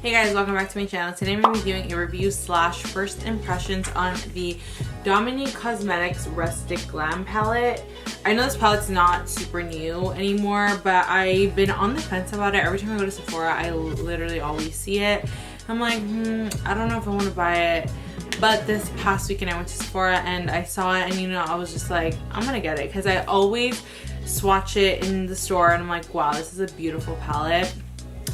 Hey guys, welcome back to my channel. Today I'm going to be doing a review slash first impressions on the Dominique Cosmetics Rustic Glam palette. I know this palette's not super new anymore, but I've been on the fence about it. Every time I go to Sephora, I literally always see it. I'm like, I don't know if I want to buy it. But this past weekend I went to Sephora and I saw it, and you know, I was just like, I'm gonna get it, because I always swatch it in the store and I'm like, wow, this is a beautiful palette.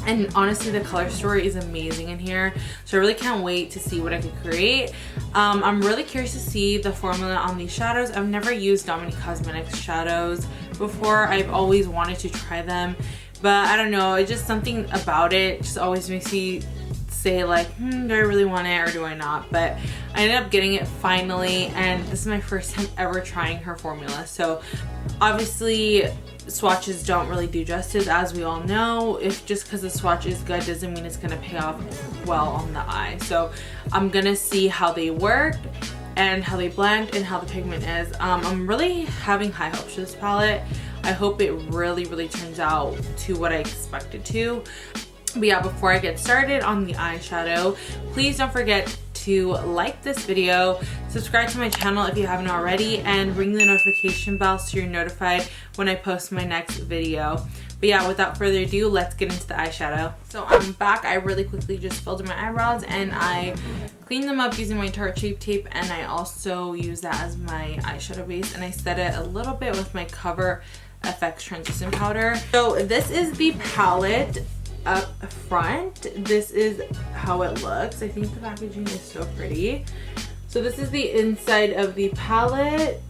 And honestly, the color story is amazing in here, so I really can't wait to see what I could create. I'm really curious to see the formula on these shadows. I've never used Dominique Cosmetics shadows before. I've always wanted to try them, but I don't know, it's just something about it just always makes me say like, do I really want it or do I not? But I ended up getting it finally, and this is my first time ever trying her formula. So obviously swatches don't really do justice, as we all know. If just because the swatch is good doesn't mean it's gonna pay off well on the eye. So I'm gonna see how they work and how they blend and how the pigment is. I'm really having high hopes for this palette. I hope it really turns out to what I expected to. But yeah, before I get started on the eyeshadow, please don't forget to like this video, subscribe to my channel if you haven't already, and ring the notification bell so you're notified when I post my next video. But yeah, without further ado, let's get into the eyeshadow. So I'm back. I really quickly just filled in my eyebrows and I cleaned them up using my Tarte Shape Tape, and I also use that as my eyeshadow base, and I set it a little bit with my Cover FX translucent powder. So this is the palette up front. This is how it looks. I think the packaging is so pretty. So this is the inside of the palette.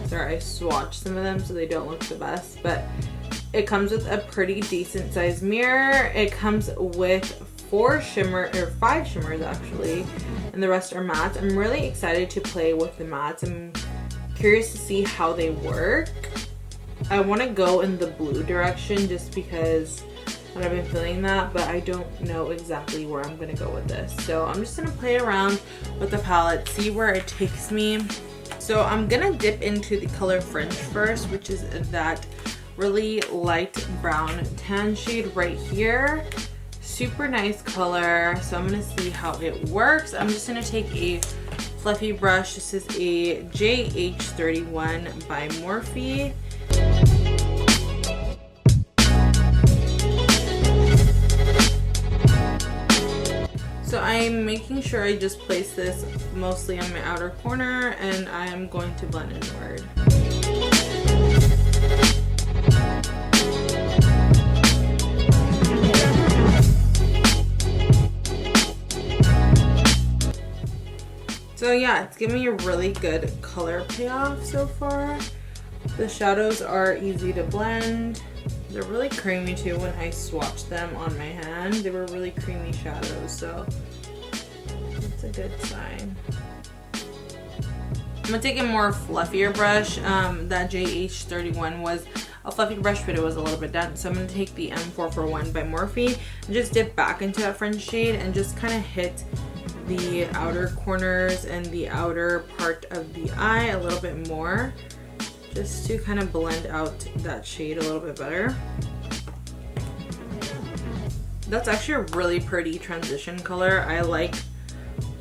Sorry, I swatched some of them so they don't look the best, but it comes with a pretty decent sized mirror. It comes with 5 shimmers actually, and the rest are mattes. I'm really excited to play with the mattes. I'm curious to see how they work. I want to go in the blue direction just because I've been feeling that, but I don't know exactly where I'm going to go with this. So I'm just going to play around with the palette, see where it takes me. So I'm going to dip into the color Fringe first, which is that really light brown tan shade right here. Super nice color. So I'm going to see how it works. I'm just going to take a fluffy brush. This is a JH31 by Morphe. So I'm making sure I just place this mostly on my outer corner, and I'm going to blend inward. So yeah, it's giving me a really good color payoff so far. The shadows are easy to blend. They're really creamy too. When I swatched them on my hand, they were really creamy shadows, so that's a good sign. I'm gonna take a more fluffier brush. That JH31 was a fluffy brush, but it was a little bit dense, so I'm gonna take the M441 by Morphe and just dip back into that Fringe shade and just kind of hit the outer corners and the outer part of the eye a little bit more, just to kind of blend out that shade a little bit better. That's actually a really pretty transition color. I like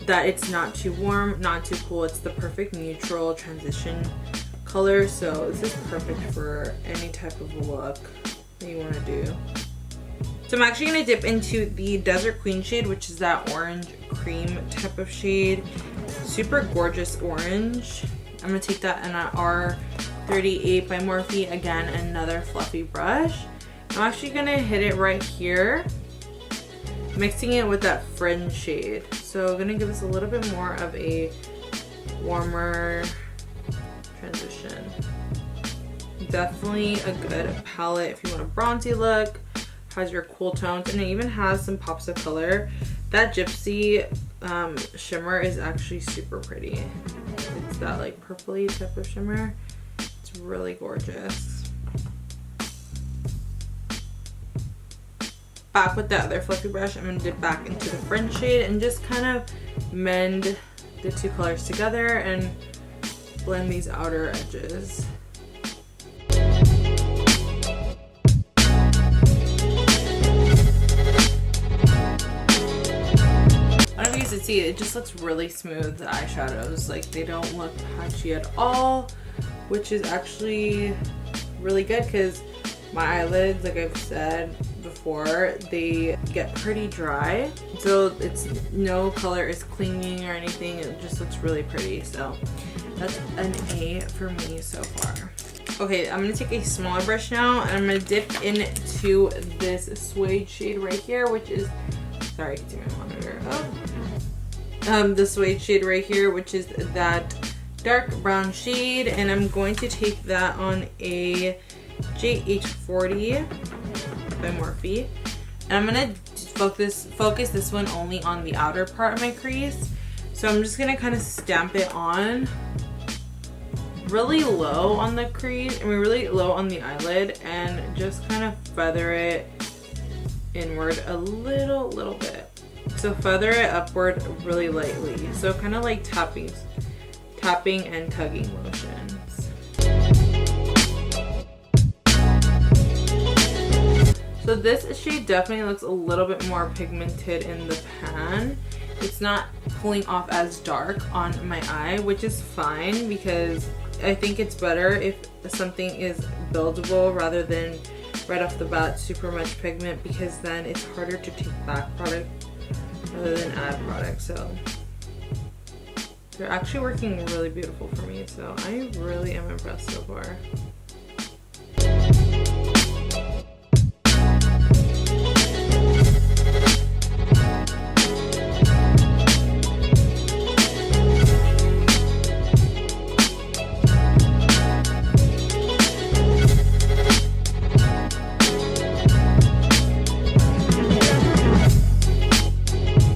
that it's not too warm, not too cool. It's the perfect neutral transition color. So this is perfect for any type of look that you want to do. So I'm actually going to dip into the Desert Queen shade, which is that orange cream type of shade. Super gorgeous orange. I'm going to take that in an R38 by Morphe. Again, another fluffy brush. I'm actually going to hit it right here, mixing it with that Fringe shade. So I'm going to give this a little bit more of a warmer transition. Definitely a good palette if you want a bronzy look. Has your cool tones, and it even has some pops of color. That Gypsy shimmer is actually super pretty. It's that like purpley type of shimmer. It's really gorgeous. Back with the other fluffy brush, I'm going to dip back into the Fringe shade and just kind of mend the two colors together and blend these outer edges. see, it just looks really smooth, the eyeshadows. Like, they don't look patchy at all, which is actually really good because my eyelids, like I've said before, they get pretty dry. So it's no color is clinging or anything. It just looks really pretty. So that's an A for me so far. Okay, I'm gonna take a smaller brush now and I'm gonna dip into this suede shade right here, which is, sorry, I can see my monitor. Oh. The suede shade right here, which is that dark brown shade, and I'm going to take that on a JH40 by Morphe, and I'm gonna focus this one only on the outer part of my crease. So I'm just gonna kind of stamp it on really low on the crease, and really low on the eyelid, and just kind of feather it inward a little bit. So feather it upward really lightly. So kind of like tapping and tugging motions. So this shade definitely looks a little bit more pigmented in the pan. It's not pulling off as dark on my eye, which is fine because I think it's better if something is buildable rather than right off the bat super much pigment, because then it's harder to take back product rather than add product. So they're actually working really beautiful for me, so I really am impressed so far.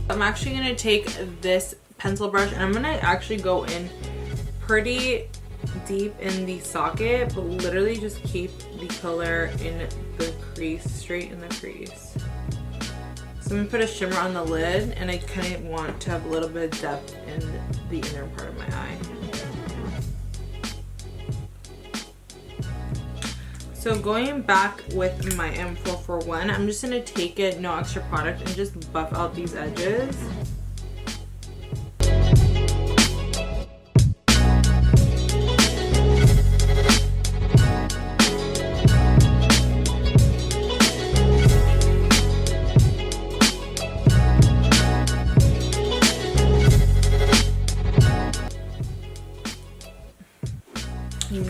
I'm actually going to take this pencil brush and I'm going to actually go in pretty deep in the socket, but literally just keep the color in the crease, straight in the crease. So I'm going to put a shimmer on the lid, and I kind of want to have a little bit of depth in the inner part of my eye. So going back with my M441, I'm just going to take it, no extra product, and just buff out these edges.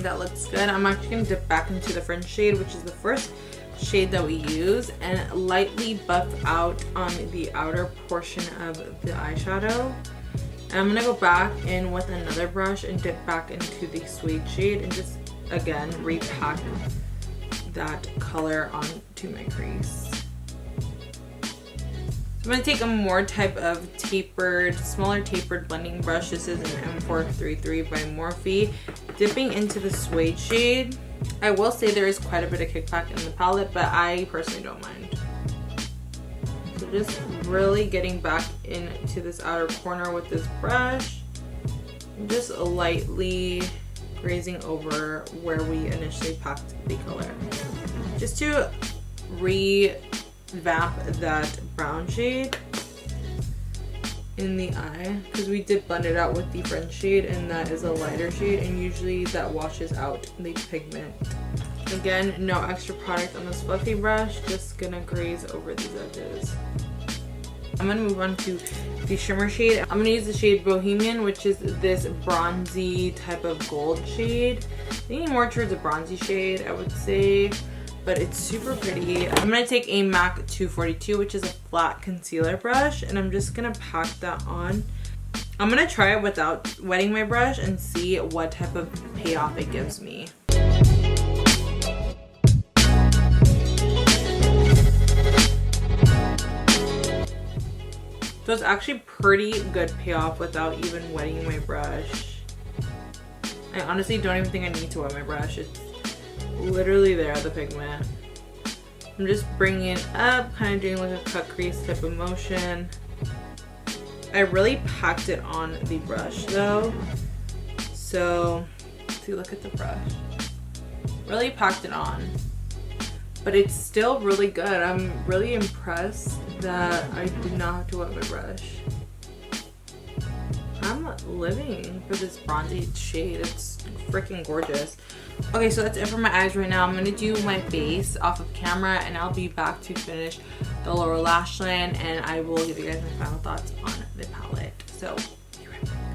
That looks good. I'm actually going to dip back into the Fringe shade, which is the first shade that we use, and lightly buff out on the outer portion of the eyeshadow. And I'm going to go back in with another brush and dip back into the suede shade and just again repack that color onto my crease. I'm going to take a more type of smaller tapered blending brush. This is an M433 by Morphe. Dipping into the suede shade. I will say there is quite a bit of kickback in the palette, but I personally don't mind. So just really getting back into this outer corner with this brush. Just lightly grazing over where we initially packed the color. Just to revamp that brown shade in the eye, because we did blend it out with the Fringe shade, and that is a lighter shade, and usually that washes out the pigment. Again, no extra product on this fluffy brush, just gonna graze over these edges. I'm gonna move on to the shimmer shade. I'm gonna use the shade Bohemian, which is this bronzy type of gold shade. Leaning more towards a bronzy shade, I would say, but it's super pretty. I'm gonna take a MAC 242, which is a flat concealer brush, and I'm just gonna pack that on. I'm gonna try it without wetting my brush and see what type of payoff it gives me. So it's actually pretty good payoff without even wetting my brush. I honestly don't even think I need to wet my brush. It's literally there, the pigment. I'm just bringing it up, kind of doing like a cut crease type of motion. I really packed it on the brush though. So, if you look at the brush, really packed it on. But it's still really good. I'm really impressed that I did not have to wet my brush. I'm living for this bronzy shade. It's freaking gorgeous. Okay, so that's it for my eyes right now. I'm gonna do my base off of camera and I'll be back to finish the lower lash line and I will give you guys my final thoughts on the palette. So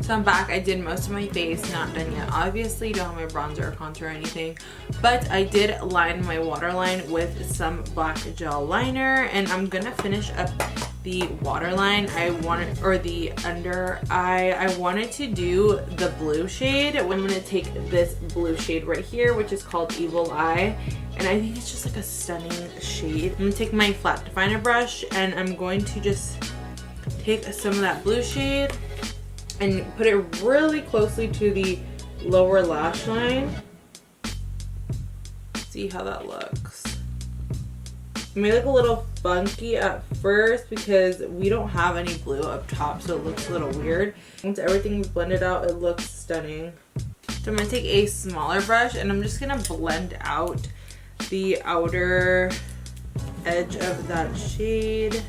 I'm back. I did most of my face, not done yet. Obviously, don't have my bronzer or contour or anything, but I did line my waterline with some black gel liner, and I'm gonna finish up the waterline. Or the under eye. I wanted to do the blue shade. I'm gonna take this blue shade right here, which is called Evil Eye, and I think it's just like a stunning shade. I'm gonna take my flat definer brush and I'm going to just take some of that blue shade and put it really closely to the lower lash line. See how that looks. It may look a little funky at first because we don't have any blue up top, so it looks a little weird. Once everything's blended out, it looks stunning. So I'm gonna take a smaller brush and I'm just gonna blend out the outer edge of that shade.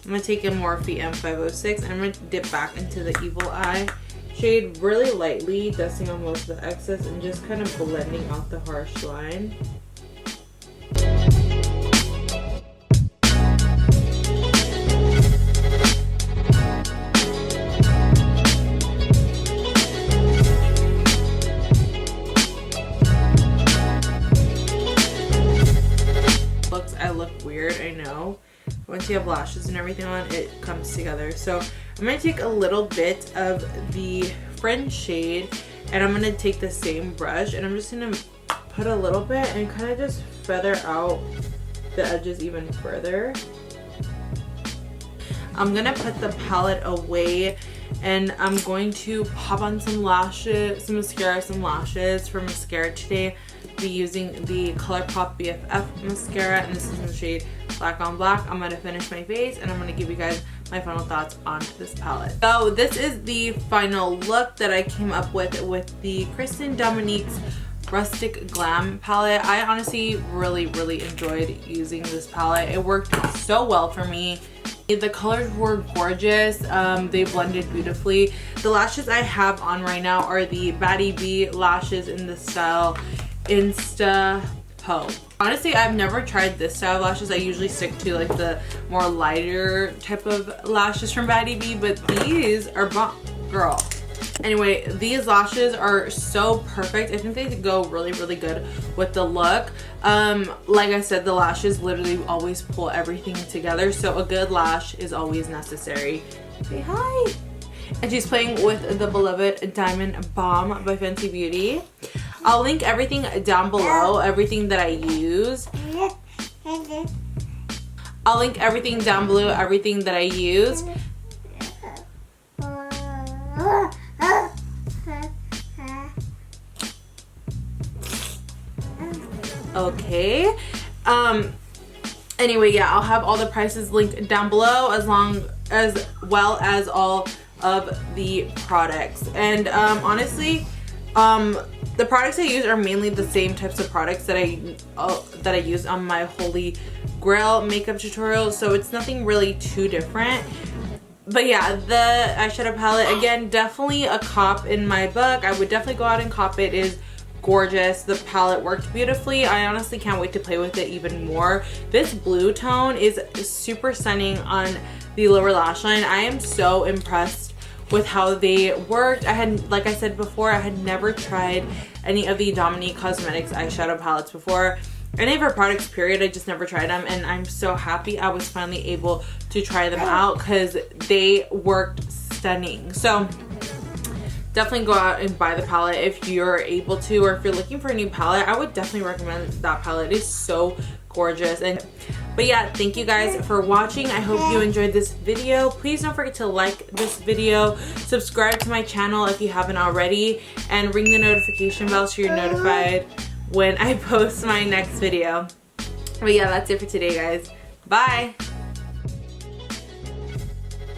I'm going to take a Morphe M506 and I'm going to dip back into the Evil Eye shade really lightly, dusting on most of the excess and just kind of blending out the harsh line. I look weird, I know. Once you have lashes and everything on, it comes together. So I'm going to take a little bit of the Fringe shade and I'm going to take the same brush and I'm just going to put a little bit and kind of just feather out the edges even further. I'm going to put the palette away and I'm going to pop on some lashes, some mascara, some lashes. For mascara today, I'll be using the ColourPop BFF mascara and this is in the shade Black on Black. I'm gonna finish my face and I'm gonna give you guys my final thoughts on this palette. So this is the final look that I came up with the Kristen Dominique's Rustic Glam palette. I honestly really enjoyed using this palette. It worked so well for me. The colors were gorgeous. They blended beautifully. The lashes I have on right now are the Batty B lashes in the style Insta Po. Honestly, I've never tried this style of lashes. I usually stick to like the more lighter type of lashes from Batty B, but these are bomb, girl. Anyway, these lashes are so perfect. I think they go really good with the look. Like I said, the lashes literally always pull everything together, so a good lash is always necessary. Say hi. And she's playing with the beloved Diamond Bomb by Fenty Beauty. I'll link everything down below, everything that I use. I'll link everything down below, everything that I use. Okay. Anyway, yeah, I'll have all the prices linked down below as well as all of the products. And honestly, the products I use are mainly the same types of products that I use on my Holy Grail makeup tutorial, so it's nothing really too different. But yeah, the eyeshadow palette, again, definitely a cop in my book. I would definitely go out and cop it. It is gorgeous. The palette worked beautifully. I honestly can't wait to play with it even more. This blue tone is super stunning on the lower lash line. I am so impressed with how they worked. Like I said before, I had never tried any of the Dominique Cosmetics eyeshadow palettes before. Any of her products, period. I just never tried them, and I'm so happy I was finally able to try them out because they worked stunning. So definitely go out and buy the palette if you're able to, or if you're looking for a new palette. I would definitely recommend that palette. It is so gorgeous. But yeah, thank you guys for watching. I hope you enjoyed this video. Please don't forget to like this video, subscribe to my channel if you haven't already, and ring the notification bell so you're notified when I post my next video. But yeah, that's it for today, guys. Bye!